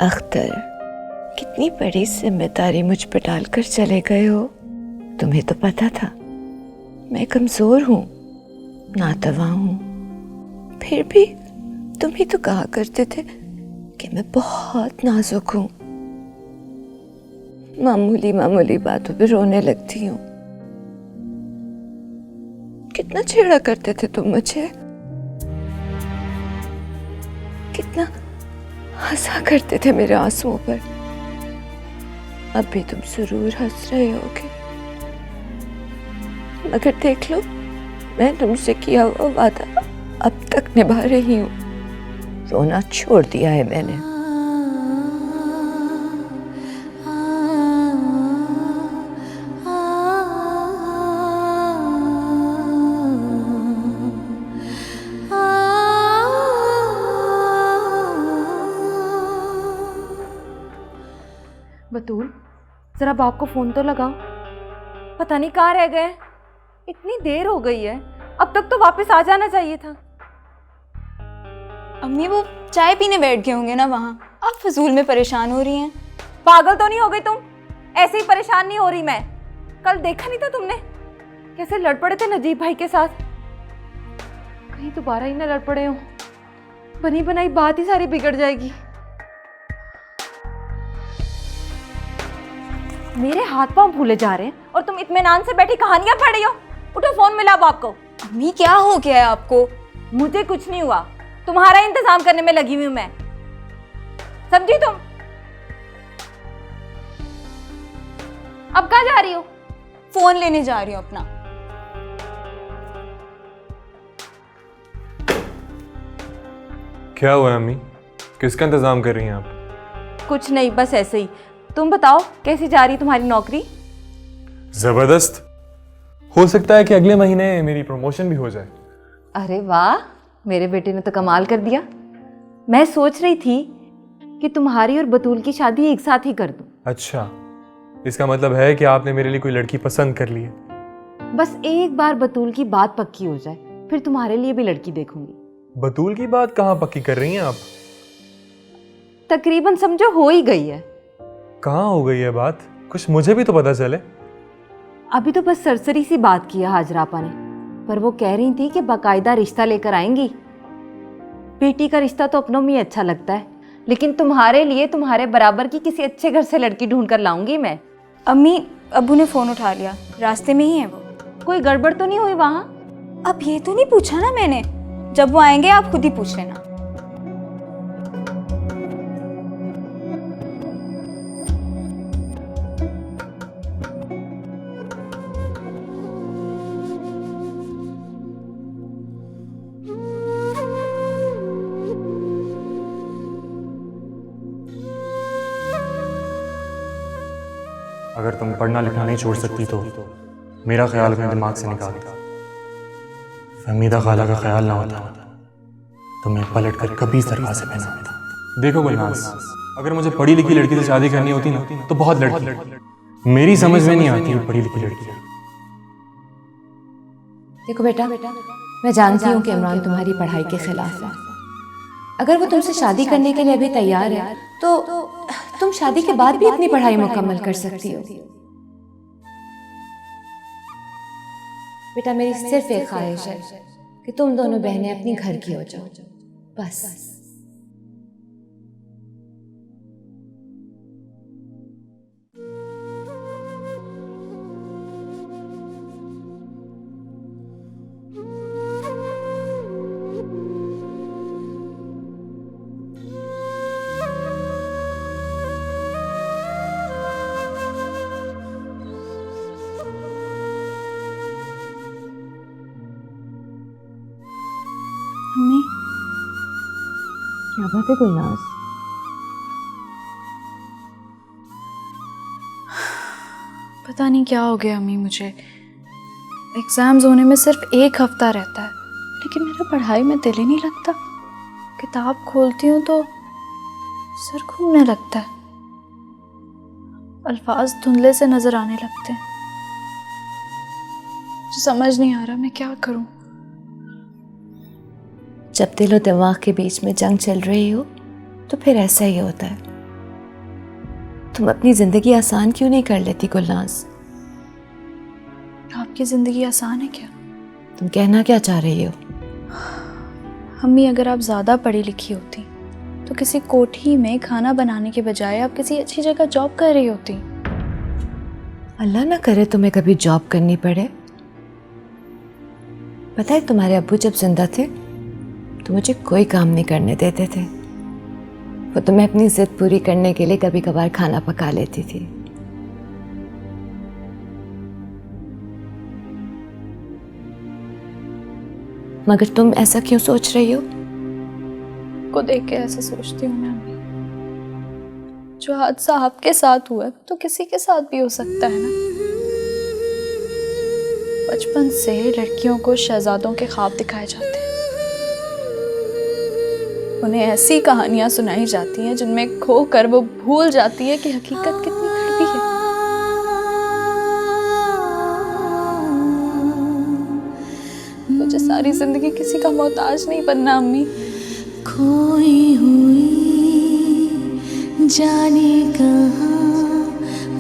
अख्तर, कितनी बड़ी जिम्मेदारी मुझ पर डालकर चले गए हो। तुम्हें तो पता था मैं कमजोर हूँ, नातवा हूँ, फिर भी तुम ही तो कहा करते थे कि मैं बहुत नाजुक हूँ। मामूली मामूली बातों पे रोने लगती हूँ। कितना छेड़ा करते थे तुम मुझे, कितना हंसा करते थे मेरे आंसुओं पर। अब भी तुम जरूर हंस रहे होगे, मगर देख लो, मैं तुमसे किया हुआ वादा अब तक निभा रही हूँ। रोना छोड़ दिया है मैंने। बतूल, जरा बाप को फोन तो लगाओ। पता नहीं कहाँ रह गए, इतनी देर हो गई है, अब तक तो वापस आ जाना चाहिए था। अम्मी वो चाय पीने बैठ गए होंगे ना वहाँ, आप फजूल में परेशान हो रही हैं। पागल तो नहीं हो गई तुम? ऐसे ही परेशान नहीं हो रही मैं। कल देखा नहीं था तुमने कैसे लड़ पड़े थे नजीब भाई के साथ? कहीं दोबारा ही ना लड़ पड़े हो, बनी बनाई बात ही सारी बिगड़ जाएगी। मेरे हाथ पांव भूले जा रहे हैं और तुम इत्मीनान से बैठी कहानियां पढ़ रही हो। उठो, फोन मिला बाप को। अम्मी क्या हो गया है आपको? मुझे कुछ नहीं हुआ, तुम्हारा इंतजाम करने में लगी हुई हूं मैं, समझी तुम? अब कहाँ जा रही हो? फोन लेने जा रही हूँ अपना। क्या हुआ अम्मी, किसका इंतजाम कर रही हैं आप? कुछ नहीं, बस ऐसे ही। तुम बताओ कैसी जा रही तुम्हारी नौकरी? जबरदस्त। हो सकता है कि अगले महीने मेरी प्रमोशन भी हो जाए। अरे वाह, मेरे बेटे ने तो कमाल कर दिया। मैं सोच रही थी कि तुम्हारी और बतूल की शादी एक साथ ही कर दूं। अच्छा, इसका मतलब है कि आपने मेरे लिए कोई लड़की पसंद कर ली है। बस एक बार बतूल की बात पक्की हो जाए, फिर तुम्हारे लिए भी लड़की देखूंगी। बतूल की बात कहाँ पक्की कर रही हैं आप? तकरीबन समझो हो ही गई है। कहाँ हो गई है बात, कुछ मुझे भी तो पता चले। अभी तो बस सरसरी सी बात की है हाजरापा ने, पर वो कह रही थी कि बाकायदा रिश्ता लेकर आएंगी। बेटी का रिश्ता तो अपनों में ही अच्छा लगता है, लेकिन तुम्हारे लिए तुम्हारे बराबर की किसी अच्छे घर से लड़की ढूंढ कर लाऊंगी मैं। अम्मी, अब्बू ने फोन उठा लिया, रास्ते में ही है वो। कोई गड़बड़ तो नहीं हुई वहां? अब ये तो नहीं पूछा ना मैंने, जब वो आएंगे आप खुद ही पूछ लेना। अगर तुम पढ़ना लिखना नहीं छोड़ सकती तो मेरा ख्याल अपने दिमाग से निकाल दो। फहमीदा खाला का ख्याल ना होता तो मैं पलट कर कभी इस दरवाजे पे ना आता। देखो गुलनाज, अगर मुझे पढ़ी लिखी लड़की से शादी करनी होती ना तो बहुत लड़की, मेरी समझ में नहीं आती पढ़ी लिखी लड़की। देखो बेटा, मैं जानती हूँ कि इमरान तुम्हारी पढ़ाई के खिलाफ है। अगर वो तुमसे शादी करने के लिए अभी तैयार है तो तुम शादी के बाद भी अपनी पढ़ाई मुकम्मल कर सकती हो। बेटा, मेरी सिर्फ एक ख्वाहिश है कि तुम दोनों बहनें अपनी घर की हो जाओ, बस। अम्मी क्या बात है गुलनाज? पता नहीं क्या हो गया अम्मी, मुझे एग्ज़ाम्स होने में सिर्फ एक हफ्ता रहता है, लेकिन मेरा पढ़ाई में दिल ही नहीं लगता। किताब खोलती हूँ तो सर घूमने लगता है, अल्फाज धुंधले से नज़र आने लगते हैं। मुझे समझ नहीं आ रहा मैं क्या करूँ। जब दिल और दिमाग के बीच में जंग चल रही हो तो फिर ऐसा ही होता है। तुम अपनी जिंदगी आसान क्यों नहीं कर लेती गुलनाज? आपकी ज़िंदगी आसान है क्या? तुम कहना क्या चाह रही हो? अम्मी, अगर आप ज़्यादा पढ़ी लिखी होती तो किसी कोठी में खाना बनाने के बजाय आप किसी अच्छी जगह जॉब कर रही होती। अल्लाह ना करे तुम्हें कभी जॉब करनी पड़े। पता है तुम्हारे अब्बू जब जिंदा थे तो मुझे कोई काम नहीं करने देते थे। वो तुम्हें अपनी जिद पूरी करने के लिए कभी कभार खाना पका लेती थी। मगर तुम ऐसा क्यों सोच रही हो? को देख के ऐसा सोचती हूँ मैं अम्मी, जो हादसा आपके साथ हुआ है तो किसी के साथ भी हो सकता है ना। बचपन से लड़कियों को शहजादों के ख्वाब दिखाए जाते हैं, उन्हें ऐसी कहानियां सुनाई जाती हैं जिनमें खो कर वो भूल जाती है कि हकीकत कितनी कड़वी है। मुझे सारी जिंदगी किसी का मोहताज नहीं बनना अम्मी। खोई हुई जाने कहाँ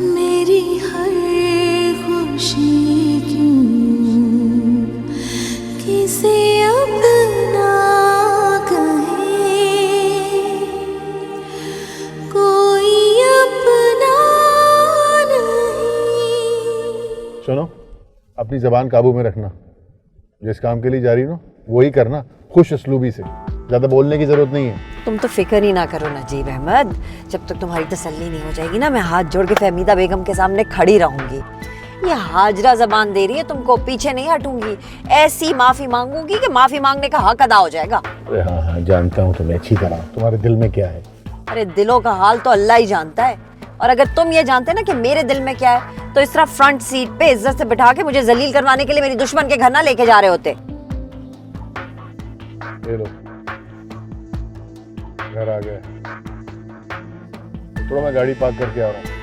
मेरी हर खुशी क्यों किसे अपना कहे कोई अपना नहीं। सुनो, अपनी जबान काबू में रखना। जिस काम के लिए जा रही हो वही करना, खुश असलूबी से। ज्यादा बोलने की जरूरत नहीं है। तुम तो फिक्र ही ना करो नजीब अहमद, जब तक तुम्हारी तसल्ली नहीं हो जाएगी ना, मैं हाथ जोड़ के फहमीदा बेगम के सामने खड़ी रहूंगी। ये हाजरा जबान दे रही है तुमको, पीछे नहीं हटूंगी। ऐसी माफी मांगूंगी कि माफी मांगने का हक अदा हो जाएगा। अरे हाँ हाँ, जानता हूँ तुम्हें अच्छी तरह, तुम्हारे दिल में क्या है। अरे दिलों का हाल तो अल्लाह ही जानता है। और अगर तुम ये जानते ना कि मेरे दिल में क्या है, तो इस तरह फ्रंट सीट पे इज्जत से बिठा के मुझे जलील करवाने के लिए मेरी दुश्मन के घर ना लेके जा रहे होते। ले लो, घर आ गए। थोड़ा मैं गाड़ी पार्क करके आ रहा हूँ।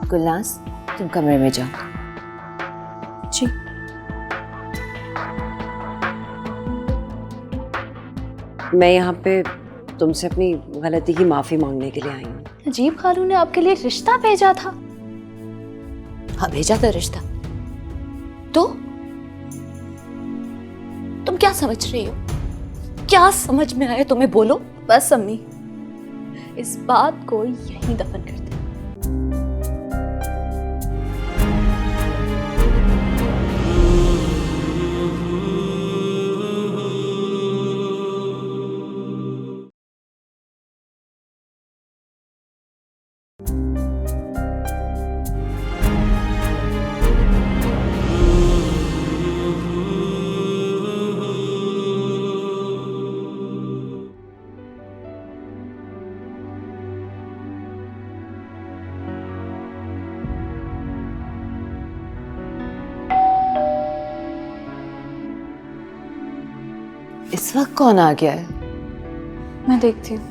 गुलनाज, तुम कमरे में जाओ। जी। मैं यहाँ पे तुमसे अपनी गलती की माफी मांगने के लिए आई हूँ। अजीब खालू ने आपके लिए रिश्ता भेजा था। हाँ, भेजा था रिश्ता। तो तुम क्या समझ रही हो? क्या समझ में आया तुम्हें? बोलो। बस अम्मी, इस बात को यहीं दफन कर दे। इस वक्त कौन आ गया है? मैं देखती हूँ।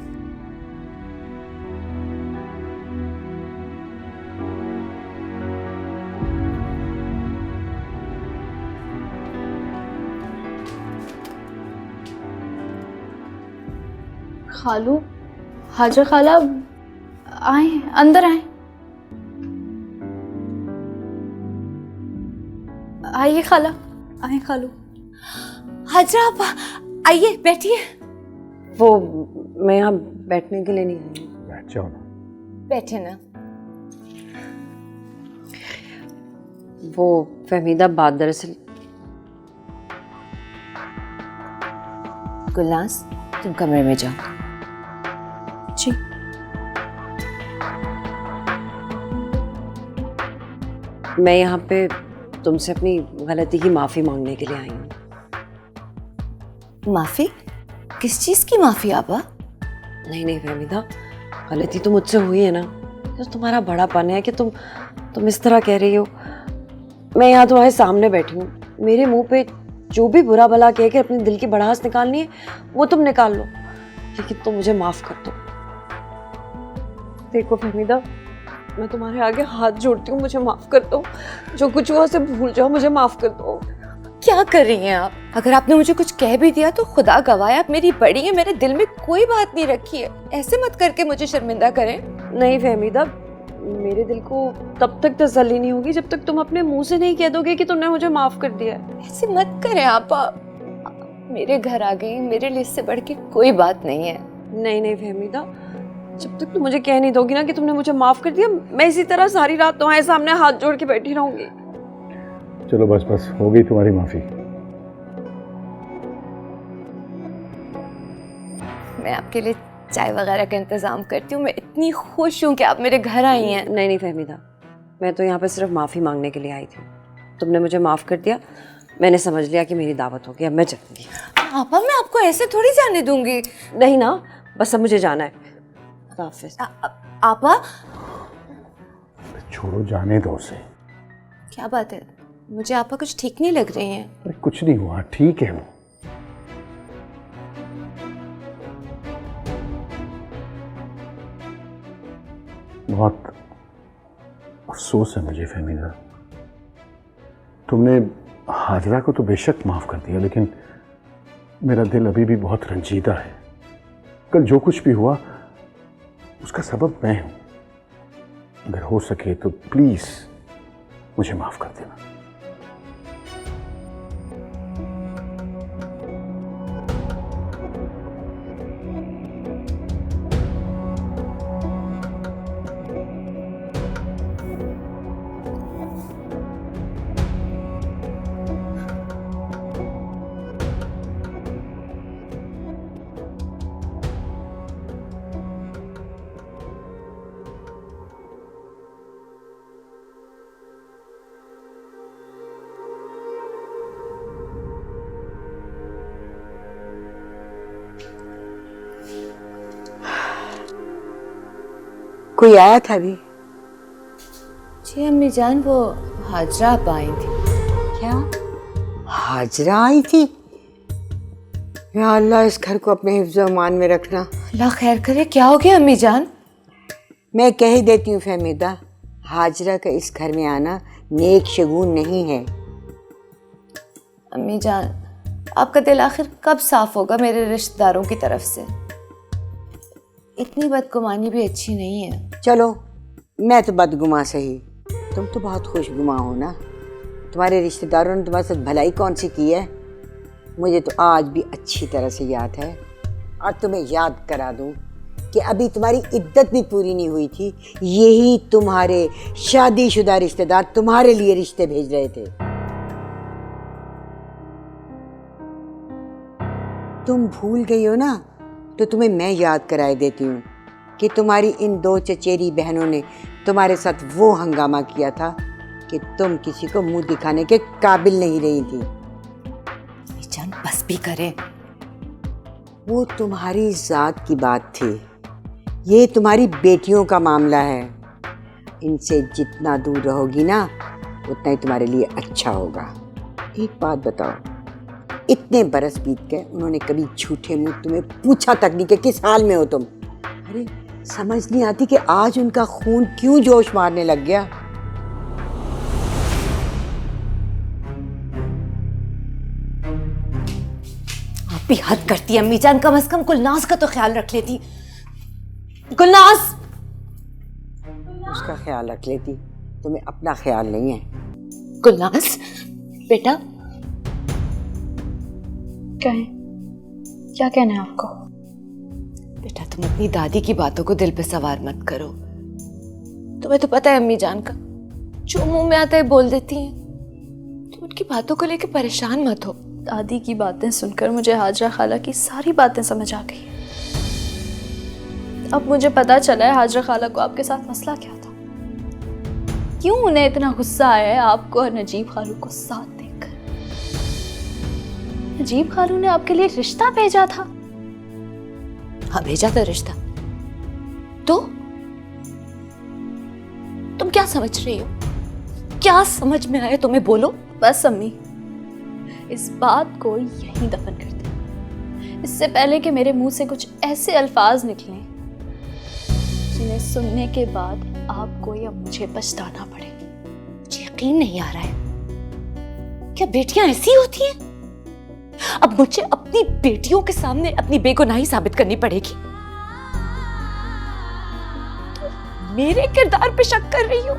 खालू, हाजरा खाला, आए, अंदर आए। आइए खाला, आए खालू। हाजरा, आप आइए, बैठिए। वो मैं यहाँ बैठने के लिए नहीं आई हूँ। बैठ जाओ ना। बैठे ना। वो फहमीदा बात दरअसल। गुलनाज, तुम कमरे में जाओ। जी। मैं यहाँ पे तुमसे अपनी गलती की माफी मांगने के लिए आई हूँ। माफी? किस चीज की माफी आबा? नहीं नहीं फहमीदा, गलती तो मुझसे हुई है ना। तो तुम्हारा बड़ापन है कि तुम इस तरह कह रही हो। मैं यहाँ तुम्हारे सामने बैठी हूँ, मेरे मुंह पे जो भी बुरा भला कह के अपने दिल की भड़ास निकालनी है वो तुम निकाल लो, लेकिन तुम मुझे माफ कर दो। देखो फहमीदा, मैं तुम्हारे आगे हाथ जोड़ती हूँ, मुझे माफ कर दो। जो कुछ हुआ उसे भूल जाओ, मुझे माफ कर दो। क्या कर रही हैं आप? अगर आपने मुझे कुछ कह भी दिया तो खुदा गवाह, आप मेरी बड़ी हैं, मेरे दिल में कोई बात नहीं रखी है। ऐसे मत करके मुझे शर्मिंदा करें। नहीं फहमीदा, मेरे दिल को तब तक तसल्ली नहीं होगी जब तक तुम अपने मुंह से नहीं कह दोगे कि तुमने मुझे माफ कर दिया है। ऐसे मत करें आप मेरे घर आ गई, मेरे लिए इससे बढ़ के कोई बात नहीं है। नहीं नहीं फहमीदा, जब तक तुम मुझे कह नहीं दोगी ना कि तुमने मुझे माफ कर दिया, मैं इसी तरह सारी रात तुम्हारे सामने हाथ जोड़ के बैठी रहूंगी। चलो बस बस, हो गई तुम्हारी माफी। मैं आपके लिए चाय वगैरह का इंतजाम करती हूँ। मैं इतनी खुश हूँ कि आप मेरे घर आई हैं। नहीं नहीं फहमीदा, मैं तो यहाँ पे सिर्फ माफी मांगने के लिए आई थी। तुमने मुझे माफ कर दिया, मैंने समझ लिया कि मेरी दावत होगी, अब मैं चलूंगी। आपा, मैं आपको ऐसे थोड़ी जाने दूंगी। नहीं ना, बस अब मुझे जाना है। हाफिज। आपा, छोड़ो, जाने दो उसे। क्या बात है? मुझे आपा कुछ ठीक नहीं लग रही हैं। अरे कुछ नहीं हुआ, ठीक है वो। बहुत अफसोस है मुझे फहमीदा, तुमने हाजरा को तो बेशक माफ कर दिया, लेकिन मेरा दिल अभी भी बहुत रंजीदा है। कल जो कुछ भी हुआ उसका सबब मैं हूं। अगर हो सके तो प्लीज मुझे माफ कर देना। कोई आया था अभी? जी अम्मी जान, वो हाजरा आप आई थी। क्या हाजरा आई थी? या अल्लाह, इस घर को अपने हिफ्ज़ व अमान में रखना। अल्लाह खैर करे। क्या हो गया अम्मी जान? मैं कह ही देती हूँ फहमीदा, हाजरा का इस घर में आना नेक शगुन नहीं है। अम्मी जान, आपका दिल आखिर कब साफ होगा मेरे रिश्तेदारों की तरफ से? इतनी बदगुमानी भी अच्छी नहीं है। चलो, मैं तो बदगुमा सही, तुम तो बहुत खुशगुमा हो ना। तुम्हारे रिश्तेदारों ने तुम्हारे साथ भलाई कौन सी की है? मुझे तो आज भी अच्छी तरह से याद है। और तुम्हें याद करा दूं कि अभी तुम्हारी इद्दत भी पूरी नहीं हुई थी, यही तुम्हारे शादीशुदा रिश्तेदार तुम्हारे लिए रिश्ते भेज रहे थे। तुम भूल गई हो ना, तो तुम्हें मैं याद कराए देती हूँ कि तुम्हारी इन दो चचेरी बहनों ने तुम्हारे साथ वो हंगामा किया था कि तुम किसी को मुंह दिखाने के काबिल नहीं रही थी। जान बस भी करें। वो तुम्हारी जात की बात थी, ये तुम्हारी बेटियों का मामला है। इनसे जितना दूर रहोगी ना, उतना ही तुम्हारे लिए अच्छा होगा। एक बात बताओ, इतने बरस बीत गए, उन्होंने कभी झूठे मुंह तुम्हें पूछा तक नहीं कि किस हाल में हो तुम? अरे समझ नहीं आती कि आज उनका खून क्यों जोश मारने लग गया। आप भी हद करती है अम्मी जान। कम से कम गुलनाज का तो ख्याल रख लेती। गुलनाज! उसका ख्याल रख लेती, तुम्हें अपना ख्याल नहीं है। गुलनाज बेटा। क्या है? क्या कहना है आपको? बेटा, तुम अपनी दादी की बातों को दिल पे सवार मत करो। तुम्हें तो पता है अम्मी जान का, जो मुंह में आता है बोल देती हैं। तुम उनकी बातों को लेकर परेशान मत हो। दादी की बातें सुनकर मुझे हाजरा खाला की सारी बातें समझ आ गई। अब मुझे पता चला है हाजरा खाला को आपके साथ मसला क्या था, क्यों उन्हें इतना गुस्सा आया है आपको और नजीब खालू को साथ देखकर। नजीब खालू ने आपके लिए रिश्ता भेजा था। हाँ, भेजा था रिश्ता। तो तुम क्या समझ रही हो? क्या समझ में आया तुम्हें? बोलो। बस अम्मी, इस बात को यहीं दफन कर दे, इससे पहले कि मेरे मुंह से कुछ ऐसे अल्फाज निकलें जिन्हें सुनने के बाद आपको या मुझे पछताना पड़े। मुझे यकीन नहीं आ रहा है, क्या बेटियां ऐसी होती हैं? अब मुझे अपनी बेटियों के सामने अपनी बेगुनाही साबित करनी पड़ेगी। मेरे किरदार पे शक कर रही हो?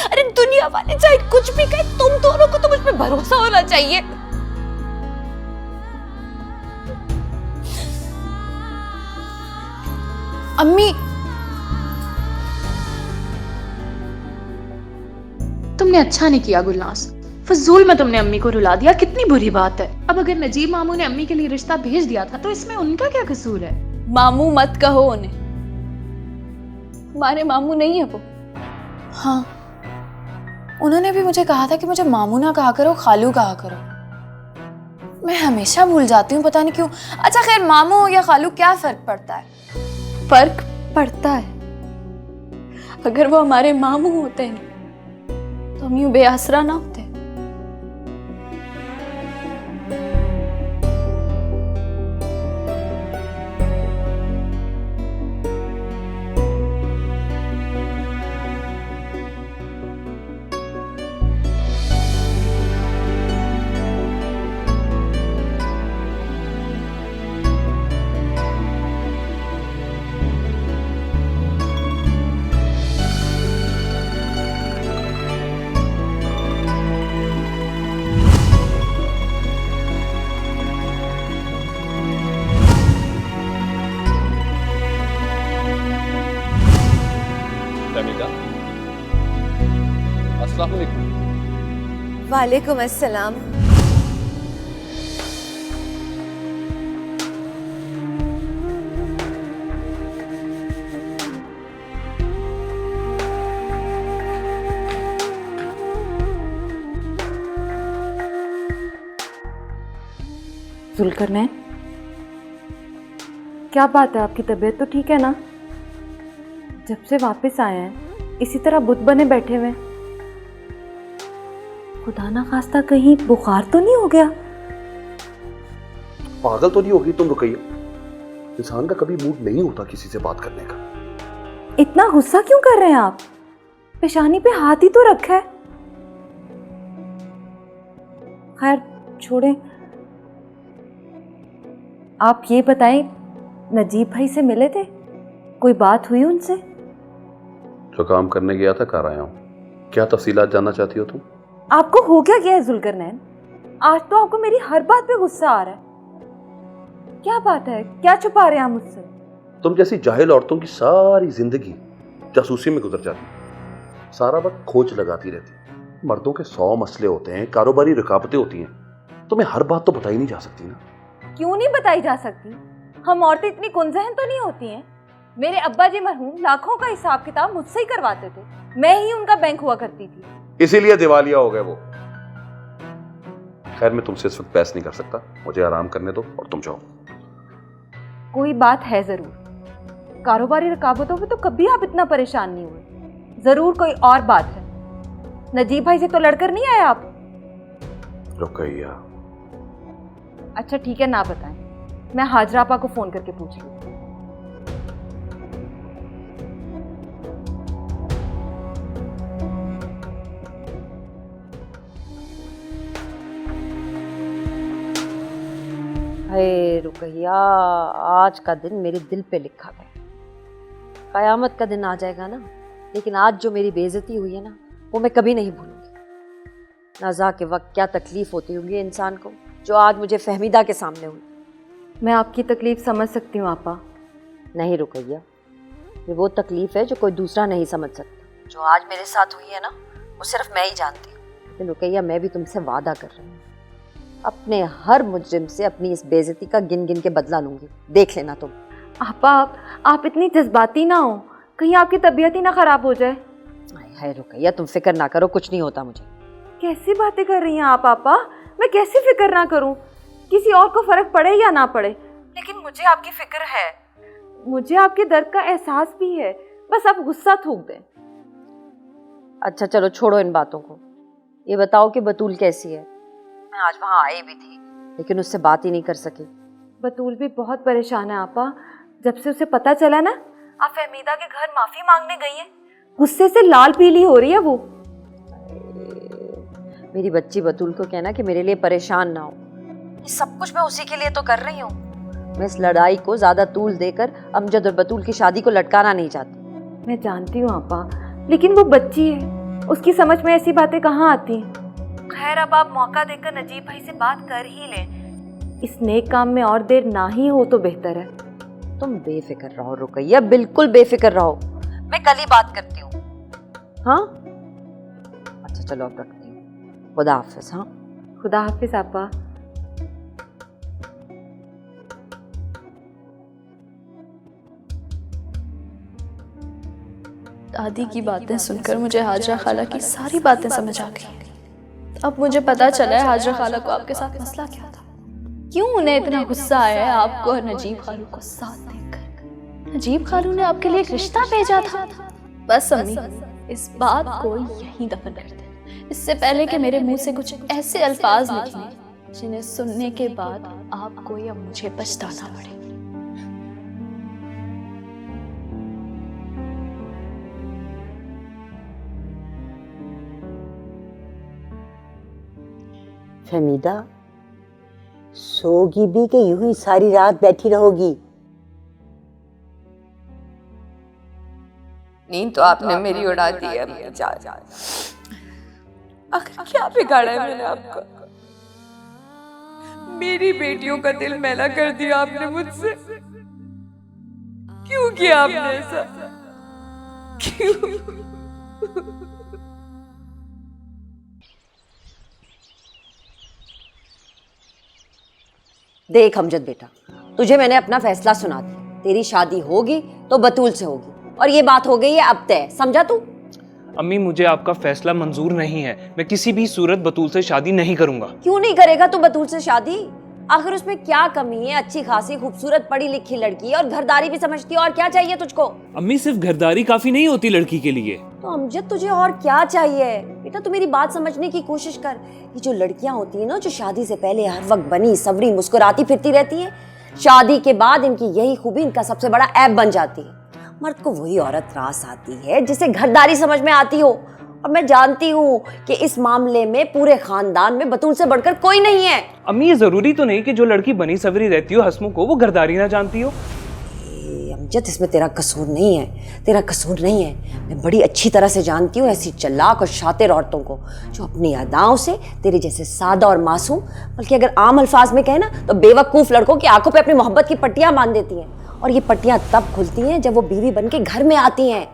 अरे दुनिया वाले चाहे कुछ भी कहे, तुम दोनों को तो मुझ पे भरोसा होना चाहिए। अम्मी, तुमने अच्छा नहीं किया गुलनाज, फजूल में तुमने अम्मी को रुला दिया। कितनी बुरी बात है। अब अगर नजीब मामू ने अम्मी के लिए रिश्ता भेज दिया था तो इसमें उनका क्या कसूर है? मामू मत कहो उन्हें, हमारे मामू नहीं है वो। हाँ, उन्होंने भी मुझे कहा था कि मुझे मामू ना कहा करो, खालू कहा करो। मैं हमेशा भूल जाती हूँ, पता नहीं क्यों। अच्छा खैर, मामू हो या खालू, क्या फर्क पड़ता है? फर्क पड़ता है। अगर वो हमारे मामू होते हैं तो हम यूं बेआसरा ना होते। अस्सलाम वालेकुम। वालेकुम अस्सलाम। जुल्करनैन, क्या बात है? आपकी तबीयत तो ठीक है ना? जब से वापस आए हैं इसी तरह बुत बने बैठे हुए। खुदा ना खास्ता कहीं बुखार तो नहीं हो गया? पागल तो नहीं होगी तुम रुकैया? इंसान का कभी मूड नहीं होता किसी से बात करने का। इतना गुस्सा क्यों कर रहे हैं आप? पेशानी पे हाथ ही तो रखा है। खैर छोड़ें, आप ये बताएं, नजीब भाई से मिले थे? कोई बात हुई उनसे? जो काम करने गया था कर आया हूँ। क्या तफसीलात जानना चाहती हो तुम? आपको हो क्या गया है जुल्करनैन? आज तो आपको मेरी हर बात पे गुस्सा आ रहा है। क्या बात है? क्या छुपा रहे हैं आप मुझसे? तुम जैसी जाहिल औरतों की सारी जिंदगी जासूसी में गुजर जाती, सारा वक्त खोज लगाती रहती। मर्दों के 100 मसले होते हैं, कारोबारी रुकावटें होती हैं, तुम्हें हर बात तो बताई नहीं जा सकती ना। क्यों नहीं बताई जा सकती? हम औरतें इतनी कुंजहन तो नहीं होती हैं। मेरे अब्बा जी मरहूम लाखों का हिसाब किताब मुझसे ही करवाते थे, मैं ही उनका बैंक हुआ करती थी। इसीलिए दिवालिया हो गए वो। खैर मैं तुमसे इस वक्त बहस नहीं कर सकता, मुझे आराम करने दो और तुम जाओ। कोई बात है जरूर, कारोबारी रुकावटों पे तो कभी आप इतना परेशान नहीं हुए। जरूर कोई और बात है। नजीब भाई से तो लड़कर नहीं आए आप? रुकैया, अच्छा ठीक है, ना बताएं, मैं हाजरा आपा को फोन करके पूछ लूँ। हाय रुकैया, आज का दिन मेरे दिल पे लिखा गया। कयामत का दिन आ जाएगा ना, लेकिन आज जो मेरी बेइज्जती हुई है ना, वो मैं कभी नहीं भूलूंगी। नज़ा के वक्त क्या तकलीफ होती होगी इंसान को, जो आज मुझे फहमीदा के सामने हुई। मैं आपकी तकलीफ समझ सकती हूँ आपा। नहीं रुकैया, ये वो तकलीफ है जो कोई दूसरा नहीं समझ सकता। जो आज मेरे साथ हुई है ना, वो सिर्फ मैं ही जानती हूँ। लेकिन रुकैया, मैं भी तुमसे वादा कर रही हूँ, अपने हर मुजरिम से अपनी इस बेइज्जती का गिन गिन के बदला लूंगी। देख लेना तुम। आपा आप इतनी जज्बाती ना हो, कहीं आपकी तबीयत ही ना खराब हो जाए। हाय रुकैया, तुम फिक्र ना करो, कुछ नहीं होता मुझे। कैसी बातें कर रही हैं आप आपा? मैं कैसी फिक्र ना करूं? किसी और को फर्क पड़े या ना पड़े, लेकिन मुझे आपकी फिक्र है। मुझे आपके दर्द का एहसास भी है, बस आप गुस्सा थूक दें। अच्छा चलो छोड़ो इन बातों को। ये बताओ कि बतूल कैसी है? मैं आज वहां आई भी थी, लेकिन उससे बात ही नहीं कर सकी। बतूल भी बहुत परेशान है आपा। जब से उसे पता चला ना आप फहमीदा के घर माफी मांगने गई हैं? गुस्से से लाल पीली हो रही है वो। मेरी बच्ची बतूल को कहना कि मेरे लिए परेशान ना हो। ये सब कुछ मैं उसी के लिए तो कर रही हूँ। मैं इस लड़ाई को ज्यादा तूल देकर अमजद और बतूल की शादी को लटकाना नहीं चाहती। मैं जानती हूँ आपा, लेकिन वो बच्ची है, उसकी समझ में ऐसी बातें कहाँ आती हैं। खैर अब आप मौका देकर नजीब भाई से बात कर ही लें। इस नेक काम में और देर ना ही हो तो बेहतर है। तुम बेफिक्र रहो रुकैया, बिल्कुल बेफिक्र रहो। मैं कल ही बात करती हूँ। हाँ अच्छा चलो अब रखती हूँ। खुदा हाफिज। हाँ खुदा हाफिज आपा। दादी की बातें सुनकर मुझे हाजरा खाला की सारी बातें समझ आ गई। अब मुझे पता चला है हाजरा खाला को आपके साथ मसला क्या था, क्यों उन्हें इतना गुस्सा आया है आपको और नजीब खालू को साथ देखकर। नजीब खालू ने आपके लिए एक रिश्ता भेजा था। बस अम्मी, इस बात को यहीं दफन कर दे, इससे पहले कि मेरे मुंह से कुछ ऐसे अल्फाज निकले जिन्हें सुनने के बाद आपको या मुझे पछताना पड़े। फहमीदा, सोगी भी कि यूं ही सारी रात बैठी रहोगी? नींद तो आपने मेरी उड़ा दी है अम्मी जान। आखिर क्या बिगाड़ा है मैंने आपको? मेरी बेटियों का दिल मैला कर दिया आपने मुझसे। क्यों किया आपने ऐसा? क्यों? देख अमजद बेटा, तुझे मैंने अपना फैसला सुना दिया। तेरी शादी होगी तो बतूल से होगी और ये बात हो गई है अब तय, समझा तू? अम्मी मुझे आपका फैसला मंजूर नहीं है। मैं किसी भी सूरत बतूल से शादी नहीं करूंगा। क्यों नहीं करेगा तू बतूल से शादी? आखिर उसमें क्या कमी है? अच्छी खासी खूबसूरत पढ़ी लिखी लड़की है और घरदारी भी समझती है, और क्या चाहिए तुझको? अम्मी सिर्फ घरदारी काफी नहीं होती लड़की के लिए। तो अमजद तुझे और क्या चाहिए? बेटा तू मेरी बात समझने की कोशिश कर। ये जो लड़कियां होती है ना, जो शादी से पहले हर वक्त बनी सबरी मुस्कुराती फिरती रहती है, शादी के बाद इनकी यही खूबी इनका सबसे बड़ा ऐब बन जाती है। मर्द को वही औरत रास आती है जिसे घरदारी समझ में आती हो। और मैं जानती हूँ कि इस मामले में पूरे खानदान में बतूल से बढ़कर कोई नहीं है। अम्मी ये जरूरी तो नहीं कि जो लड़की बनी सवरी रहती हो हंसमुख हो वो घरदारी ना जानती हो। अमजद इसमें तेरा कसूर नहीं है, तेरा कसूर नहीं है। मैं बड़ी अच्छी तरह से जानती हूँ ऐसी चालाक और शातिर औरतों को जो अपनी अदाओं से तेरे जैसे सादा और मासूम, बल्कि अगर आम अल्फाज में कहे ना तो बेवकूफ़ लड़कों की आंखों पे अपनी मोहब्बत की पट्टियां बांध देती हैं। और ये पट्टियां तब खुलती हैं जब वो बीवी बन के घर में आती हैं।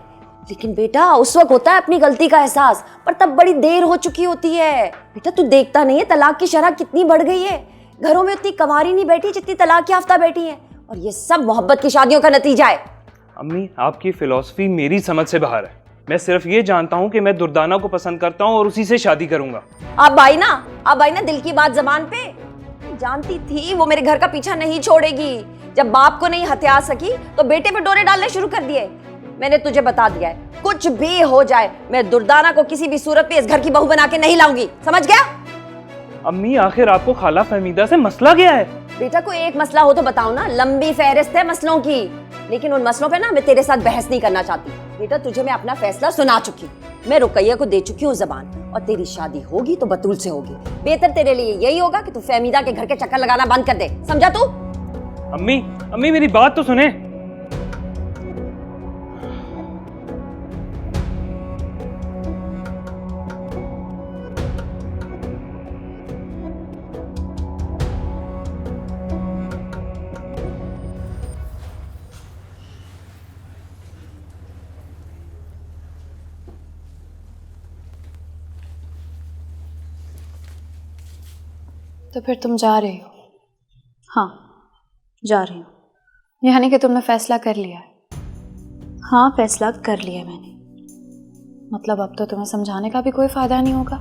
लेकिन बेटा उस वक्त होता है अपनी गलती का एहसास, पर तब बड़ी देर हो चुकी होती है। बेटा तू देखता नहीं है तलाक की शरह कितनी बढ़ गई है? घरों में उतनी कंवारी नहीं बैठी जितनी तलाक याफ्ता बैठी है, और ये सब मोहब्बत की शादियों का नतीजा है। अम्मी आपकी फिलॉसफी मेरी समझ से बाहर है। मैं सिर्फ ये जानता हूँ कि मैं दुर्दाना को पसंद करता हूँ और उसी से शादी करूंगा। अब आई ना दिल की बात जबान पे। जानती थी वो मेरे घर का पीछा नहीं छोड़ेगी। जब बाप को नहीं हथिया सकी तो बेटे पे डोरे डालने शुरू कर दिए। मैंने तुझे बता दिया है, कुछ भी हो जाए मैं दुर्दाना को किसी भी सूरत पे इस घर की बहू बना के नहीं लाऊंगी, समझ गया? अम्मी आखिर आपको खाला फहमीदा से मसला क्या है? बेटा कोई एक मसला हो तो बताओ ना, लंबी फहरिस्त है मसलों की, लेकिन उन मसलों पे ना मैं तेरे साथ बहस नहीं करना चाहती। बेटा तुझे मैं अपना फैसला सुना चुकी, मैं रुकैया को दे चुकी हूँ जबान, और तेरी शादी होगी तो बतूल से होगी। बेहतर तेरे लिए यही होगा कि तू फहमीदा के घर के चक्कर लगाना बंद कर दे, समझा तू? अम्मी मेरी बात तो सुने। तो फिर तुम जा रही हो? हाँ जा रही हूँ, यानी कि तुमने फैसला कर लिया है? हाँ फैसला कर लिया मैंने। मतलब अब तो तुम्हें समझाने का भी कोई फायदा नहीं होगा।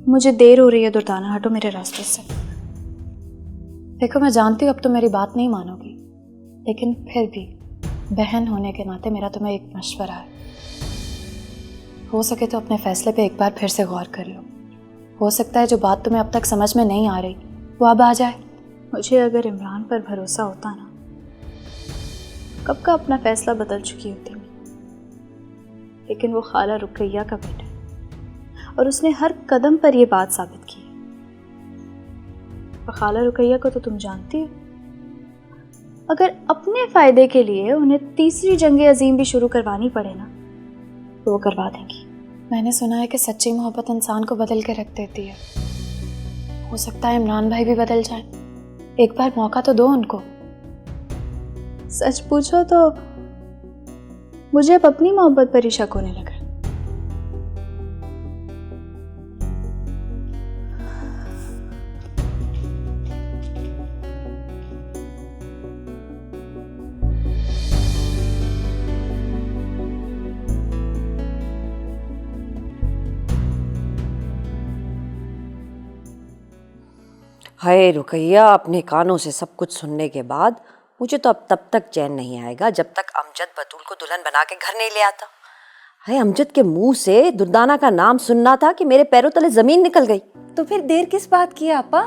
मुझे देर हो रही है दुर्दाना, हटो मेरे रास्ते से। देखो मैं जानती हूँ अब तुम मेरी बात नहीं मानोगी, लेकिन फिर भी बहन होने के नाते मेरा तुम्हें एक मशवरा है। हो सके तो अपने फैसले पे एक बार फिर से गौर कर लो। हो सकता है जो बात तुम्हें अब तक समझ में नहीं आ रही वो अब आ जाए। मुझे अगर इमरान पर भरोसा होता ना कब का अपना फैसला बदल चुकी होती मैं, लेकिन वो खाला रुकैया का बेटा है और उसने हर कदम पर यह बात साबित की है। और खाला रुकैया को तो तुम जानती हो, अगर अपने फायदे के लिए उन्हें तीसरी जंग अजीम भी शुरू करवानी पड़े ना, तो वो करवा देंगी। मैंने सुना है कि सच्ची मोहब्बत इंसान को बदल के रख देती है। हो सकता है इमरान भाई भी बदल जाए, एक बार मौका तो दो उनको। सच पूछो तो मुझे अब अपनी मोहब्बत पर ही शक होने लगा। हाय रुकैया, अपने कानों से सब कुछ सुनने के बाद मुझे तो अब तब तक चैन नहीं आएगा जब तक अमजद बतूल को दुल्हन बना के घर नहीं ले आता। हाय, अमजद के मुंह से दुर्दाना का नाम सुनना था कि मेरे पैरों तले जमीन निकल गई। तो फिर देर किस बात की है आपा?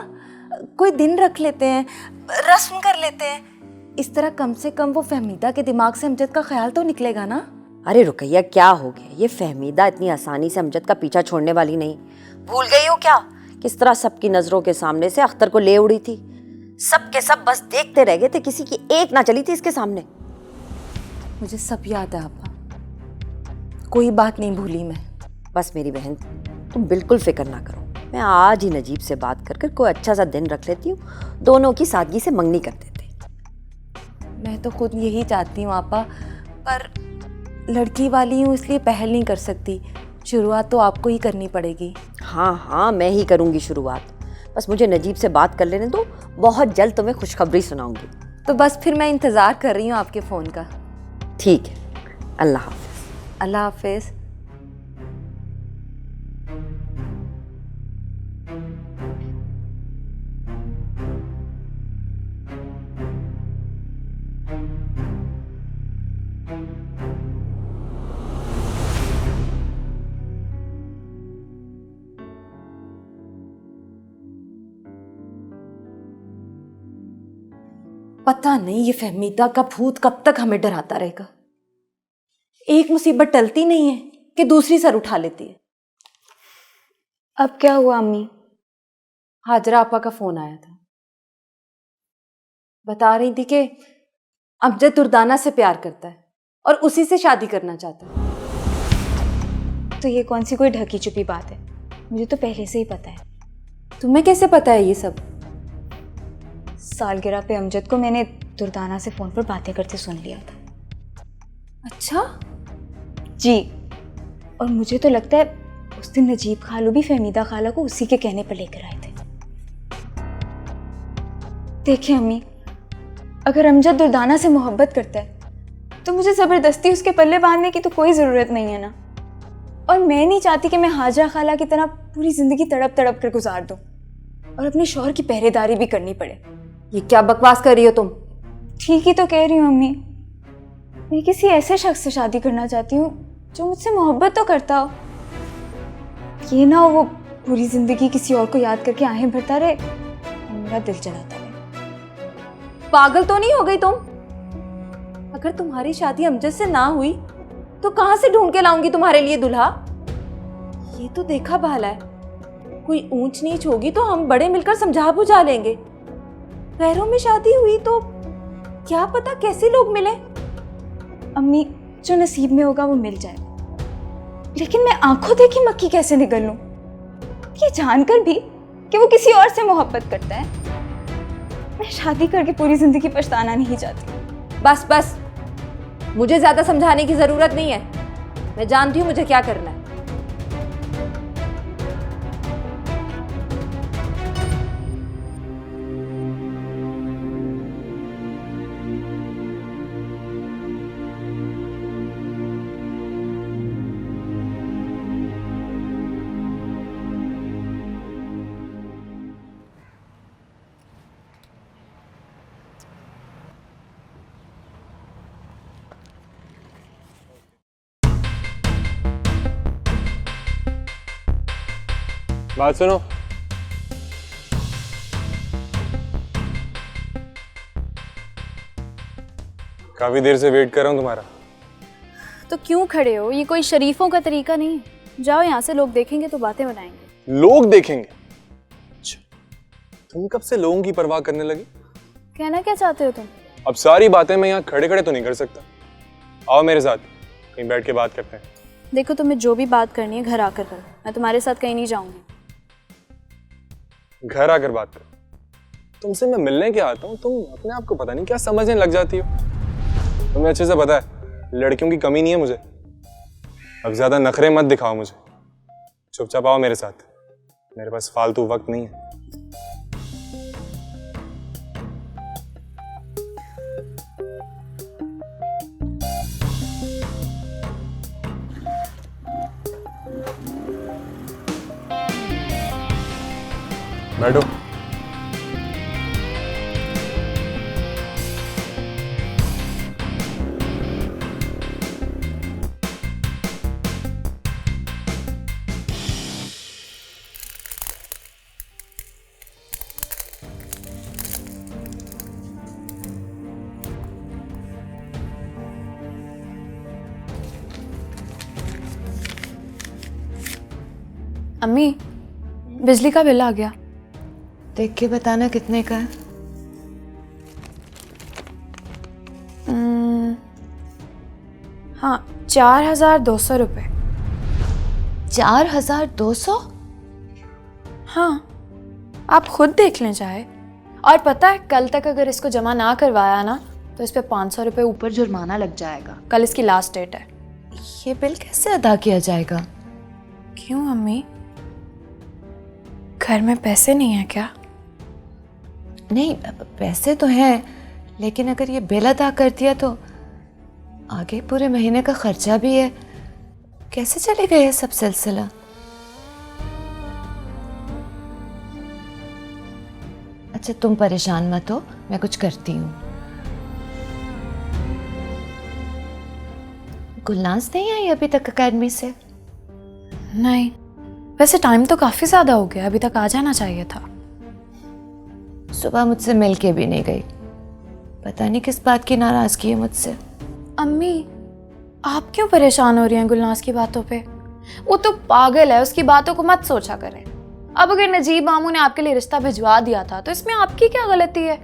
कोई दिन रख लेते हैं, रस्म कर लेते हैं। इस तरह कम से कम वो फहमीदा के दिमाग से अमजद का ख्याल तो निकलेगा ना। अरे रुकैया, क्या हो गया? ये फहमीदा इतनी आसानी से अमजद का पीछा छोड़ने वाली नहीं। भूल गई हो क्या किस तरह सबकी नजरों के सामने से अख्तर को ले उड़ी थी? सब के सब बस देखते रह गए थे, किसी की एक ना चली थी इसके सामने। मुझे सब याद है आपा, कोई बात नहीं भूली मैं। बस मेरी बहन, तुम बिल्कुल फिक्र ना करो, मैं आज ही नजीब से बात कर कोई अच्छा सा दिन रख लेती हूँ, दोनों की सादगी से मंगनी कर देते। मैं तो खुद यही चाहती हूँ आपा, पर लड़की वाली हूँ इसलिए पहल नहीं कर सकती। शुरुआत तो आपको ही करनी पड़ेगी। हाँ हाँ, मैं ही करूँगी शुरुआत। बस मुझे नजीब से बात कर लेने दो, बहुत जल्द तुम्हें खुशखबरी सुनाऊंगी। तो बस फिर मैं इंतज़ार कर रही हूँ आपके फ़ोन का। ठीक है, अल्लाह हाफिज़। अल्लाह हाफिज़। पता नहीं ये फहमीदा का भूत कब तक हमें डराता रहेगा। एक मुसीबत टलती नहीं है कि दूसरी सर उठा लेती है। अब क्या हुआ अम्मी? हाजरा आपा का फोन आया था, बता रही थी कि अमजद दुर्दाना से प्यार करता है और उसी से शादी करना चाहता है। तो ये कौन सी कोई ढकी छुपी बात है? मुझे तो पहले से ही पता है। तुम्हें कैसे पता है ये सब? सालगिरह पे अमजद को मैंने दुर्दाना से फोन पर बातें करते सुन लिया था। अच्छा जी, और मुझे तो लगता है उस दिन नजीब खालू भी फहमीदा खाला को उसी के कहने पर लेकर आए थे। देखिए अम्मी, अगर अमजद दुर्दाना से मोहब्बत करता है तो मुझे ज़बरदस्ती उसके पल्ले बांधने की तो कोई ज़रूरत नहीं है ना। और मैं नहीं चाहती कि मैं हाजरा खाला की तरह पूरी ज़िंदगी तड़प तड़प कर गुजार दूँ और अपने शौहर की पहरेदारी भी करनी पड़े। ये क्या बकवास कर रही हो तुम? ठीक ही तो कह रही हूँ अम्मी, मैं किसी ऐसे शख्स से शादी करना चाहती हूँ जो मुझसे मोहब्बत तो करता हो। ये ना हो वो पूरी ज़िंदगी किसी और को याद करके आहें भरता रहे और मेरा दिल जलाता रहे। पागल तो नहीं हो गई तुम? अगर तुम्हारी शादी अमजद से ना हुई तो कहां से ढूंढ के लाऊंगी तुम्हारे लिए दुल्हा? ये तो देखा भाला है, कोई ऊंच नीच होगी तो हम बड़े मिलकर समझा बुझा लेंगे। गैरों में शादी हुई तो क्या पता कैसे लोग मिले। अम्मी, जो नसीब में होगा वो मिल जाएगा, लेकिन मैं आंखों देखी मक्खी कैसे निगल लूं, ये जानकर भी कि वो किसी और से मोहब्बत करता है। मैं शादी करके पूरी जिंदगी पछताना नहीं चाहती। बस बस, मुझे ज्यादा समझाने की जरूरत नहीं है, मैं जानती हूँ मुझे क्या करना है। बात सुनो, काफी देर से वेट कर रहा हूँ तुम्हारा। तो क्यों खड़े हो? ये कोई शरीफों का तरीका नहीं है। जाओ यहाँ से, लोग देखेंगे तो बातें बनाएंगे। लोग देखेंगे? अच्छा, तुम कब से लोगों की परवाह करने लगी? कहना क्या चाहते हो तुम? अब सारी बातें मैं यहाँ खड़े खड़े तो नहीं कर सकता। आओ मेरे साथ, कहीं बैठ के बात करते हैं। देखो, तुम्हें जो भी बात करनी है घर आकर करो, मैं तुम्हारे साथ कहीं नहीं जाऊंगी। घर आकर बात कर? तुमसे मैं मिलने क्या आता हूँ, तुम अपने आप को पता नहीं क्या समझने लग जाती हो। तुम्हें अच्छे से पता है लड़कियों की कमी नहीं है मुझे। अब ज्यादा नखरे मत दिखाओ मुझे, चुपचाप आओ मेरे साथ, मेरे पास फालतू वक्त नहीं है। बैठो। अम्मी, बिजली का बिल आ गया। देख के बताना कितने का है। हाँ, 4,200 रुपये। 4,200? हाँ, आप खुद देख लें चाहे। और पता है, कल तक अगर इसको जमा ना करवाया ना तो इस पे 500 रुपये ऊपर जुर्माना लग जाएगा। कल इसकी लास्ट डेट है। ये बिल कैसे अदा किया जाएगा? क्यों अम्मी, घर में पैसे नहीं है क्या? नहीं, पैसे तो हैं, लेकिन अगर ये बिल अदा कर दिया तो आगे पूरे महीने का खर्चा भी है। कैसे चलेगा ये सब सिलसिला? अच्छा, तुम परेशान मत हो, मैं कुछ करती हूँ। गुलनाज नहीं आई अभी तक अकेडमी से? नहीं, वैसे टाइम तो काफी ज्यादा हो गया, अभी तक आ जाना चाहिए था। सुबह मुझसे मिल के भी नहीं गई, पता नहीं किस बात की नाराजगी है मुझसे। अम्मी, आप क्यों परेशान हो रही हैं गुलनाज की बातों पे? वो तो पागल है, उसकी बातों को मत सोचा करें। अब अगर नजीब मामू ने आपके लिए रिश्ता भिजवा दिया था तो इसमें आपकी क्या गलती है?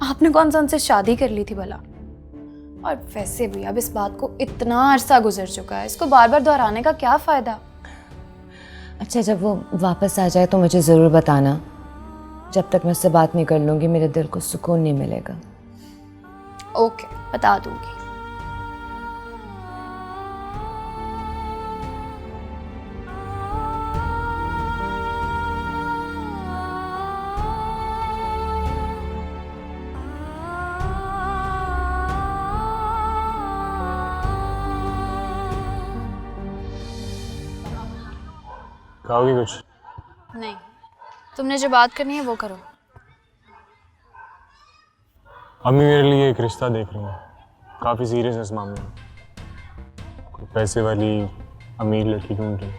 आपने कौन सा उनसे शादी कर ली थी भला? और वैसे भी अब इस बात को इतना अरसा गुजर चुका है, इसको बार बार दोहराने का क्या फायदा? अच्छा, जब वो वापस आ जाए तो मुझे ज़रूर बताना। जब तक मैं उससे बात नहीं कर लूँगी मेरे दिल को सुकून नहीं मिलेगा। ओके, बता दूंगी। खाओगी कुछ? नहीं, तुमने जो बात करनी है वो करो। अम्मी मेरे लिए एक रिश्ता देख रही हैं, काफ़ी सीरियस है इस मामले में। कोई पैसे वाली अमीर लड़की ढूंढ रही।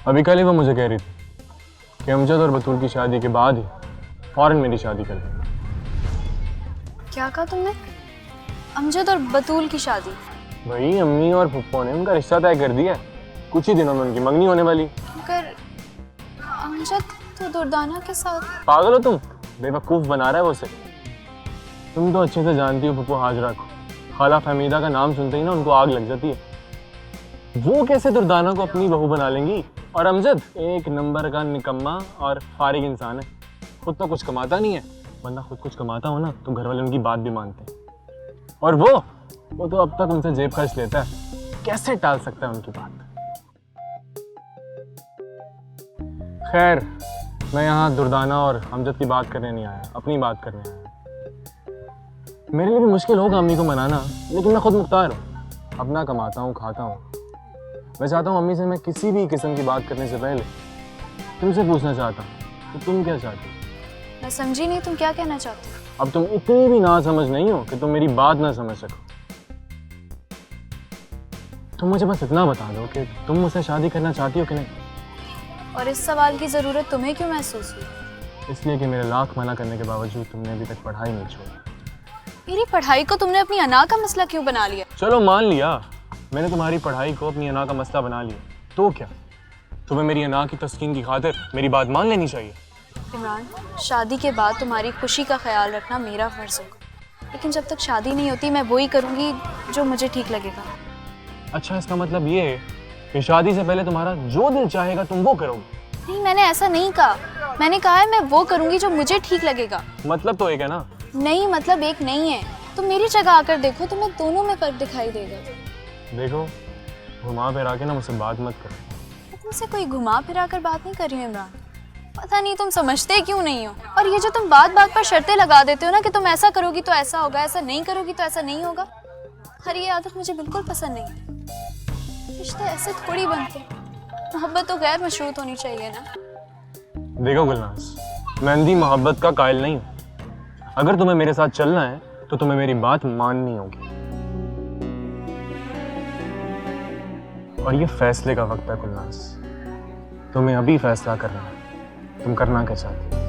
अभी कल ही वो मुझे कह रही थी कि अमजद और बतूल की शादी के बाद ही फौरन मेरी शादी कर देंगे। क्या कहा तुमने? अमजद और बतूल की शादी? भाई अम्मी और फुप्पो ने उनका रिश्ता तय कर दिया, कुछ ही दिनों में उनकी मंगनी होने वाली। मगर अमजद तो दुर्दाना के साथ। पागल हो तुम, बेवकूफ़ बना रहा है वो उसे। तुम तो अच्छे से जानती हो फुप्पो हाजरा को, खाला फहमीदा का नाम सुनते ही ना उनको आग लग जाती है। वो कैसे दुर्दाना को अपनी बहू बना लेंगी? और अमजद एक नंबर का निकम्मा और फारिग इंसान है, खुद तो कुछ कमाता नहीं है। बंदा खुद कुछ कमाता हो ना तो घर वाले उनकी बात भी मानते हैं। और वो तो अब तक उनसे जेब खर्च लेता है, कैसे टाल सकता है उनकी बात? खैर, मैं यहाँ दुर्दाना और अमजद की बात करने नहीं आया, अपनी बात करने आया। मेरे लिए भी मुश्किल होगा अम्मी को मनाना, लेकिन मैं खुद मुख्तार हूँ, अपना कमाता हूँ, खाता हूँ। मैं चाहता हूँ अम्मी से मैं किसी भी किस्म की बात करने से पहले तुमसे पूछना चाहता हूँ कि तुम क्या चाहती हो? मैं समझी नहीं, तुम क्या कहना चाहते हो? अब तुम इतनी भी ना समझ नहीं हो कि तुम मेरी बात ना समझ सको। तुम मुझे बस इतना बता दो कि तुम मुझसे शादी करना चाहती हो कि नहीं। और इस सवाल की ज़रूरत तुम्हें क्यों महसूस हुई? इसलिए कि मेरे लाख मना करने के बावजूद तुमने अभी तक पढ़ाई नहीं छोड़ी। मेरी पढ़ाई को तुमने अपनी अना का मसला क्यों बना लिया? चलो मान लिया, मैंने तुम्हारी पढ़ाई को अपनी अना का मसला बना लिया, तो क्या तुम्हें मेरी अना की तस्कीन की खातिर मेरी बात मान लेनी चाहिए? इमरान, शादी के बाद तुम्हारी खुशी का ख्याल रखना मेरा फर्ज होगा, लेकिन जब तक शादी नहीं होती मैं वही करूँगी जो मुझे ठीक लगेगा। अच्छा, इसका मतलब ये है कि शादी से पहले तुम्हारा जो दिल चाहेगा तुम वो करोगे? नहीं, मैंने ऐसा नहीं कहा। मैंने कहा है मैं वो करूँगी जो मुझे ठीक लगेगा। मतलब तो एक है ना? नहीं, मतलब एक नहीं है। तुम मेरी जगह आकर देखो, तुम्हें दोनों में फर्क दिखाई देगा। देखो, घुमा फिरा के ना मुझसे बात मत करो। तुमसे कोई घुमा फिरा कर बात नहीं कर रही हूँ इमरान। पता नहीं तुम समझते क्यों नहीं हो। और ये जो तुम बात बात पर शर्तें लगा देते हो ना कि तुम ऐसा करोगी तो ऐसा होगा, ऐसा नहीं करोगी तो ऐसा नहीं होगा, हर ये आदत मुझे बिल्कुल पसंद नहीं। रिश्ते ऐसे थोड़ी बनते। मोहब्बत तो गैर मशरूत होनी चाहिए ना। देखो गुलनाज, मैं अंधी मोहब्बत का कायल नहीं हूँ। अगर तुम्हें मेरे साथ चलना है तो तुम्हें मेरी बात माननी होगी। और ये फैसले का वक्त है गुलनाज, तुम्हें अभी फैसला करना है, तुम करना क्या चाहती हो।